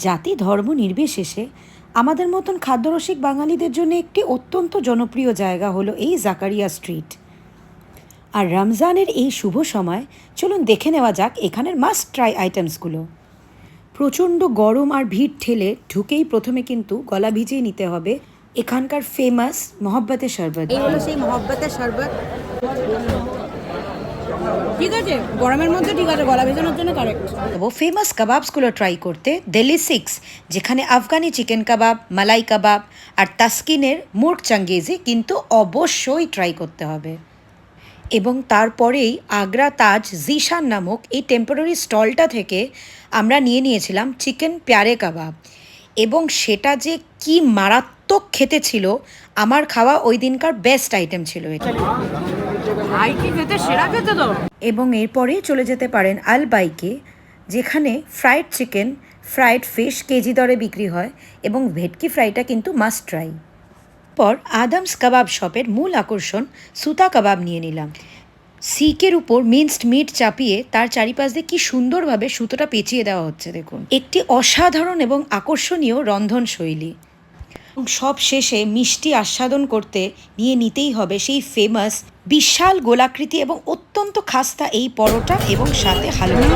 জাতি ধর্ম নির্বিশেষে আমাদের মতন খাদ্যরসিক বাঙালিদের জন্য একটি অত্যন্ত জনপ্রিয় জায়গা হলো এই জাকারিয়া স্ট্রিট। আর রমজানের এই শুভ সময় চলুন দেখে নেওয়া যাক এখানের মাস্ট ট্রাই আইটেমসগুলো। প্রচণ্ড গরম আর ভিড় ঠেলে ঢুকেই প্রথমে কিন্তু গলা ভিজিয়ে নিতে হবে এখানকার ফেমাস মহব্বতের শরবত। এই হলো সেই মহব্বতের শরবত। ঠিক আছে, গরমের মধ্যে ঠিক আছে, গলা ভেজানোর জন্য কারেক্ট। ফেমাস কাবাবসগুলো ট্রাই করতে দিল্লি 6, যেখানে আফগানি চিকেন কাবাব, মালাই কাবাব আর তাসকিনের মুর্গ চাঙ্গেজি কিন্তু অবশ্যই ট্রাই করতে হবে। এবং তারপরেই আগ্রা তাজ জিশান নামক এই টেম্পোরারি স্টলটা থেকে আমরা নিয়েছিলাম চিকেন প্যারে কাবাব, এবং সেটা যে কি মারাত্মক খেতে ছিল, আমার খাওয়া ওই দিনকার বেস্ট আইটেম ছিল এটা। এবং এরপরে চলে যেতে পারেন আল বাইকে, যেখানে fried chicken, fried fish KG দরে বিক্রি হয় এবং ভেটকি ফ্রাইটা কিন্তু মাস্ট ট্রাই। পর আদামস কাবাব শপের মূল আকর্ষণ সুতা কাবাব নিয়ে নিলাম। সিকের উপর মিন্সড মিট চাপিয়ে তার চারিপাশ দিয়ে কি সুন্দরভাবে সুতোটা পেঁচিয়ে দেওয়া হচ্ছে দেখুন। একটি অসাধারণ এবং আকর্ষণীয় রন্ধনশৈলী। সব শেষে মিষ্টি আস্বাদন করতে নিতেই হবে সেই ফেমাস বিশাল গোলাকৃতি এবং অত্যন্ত খাস্তা এই পরোটা এবং সাথে হালুয়া।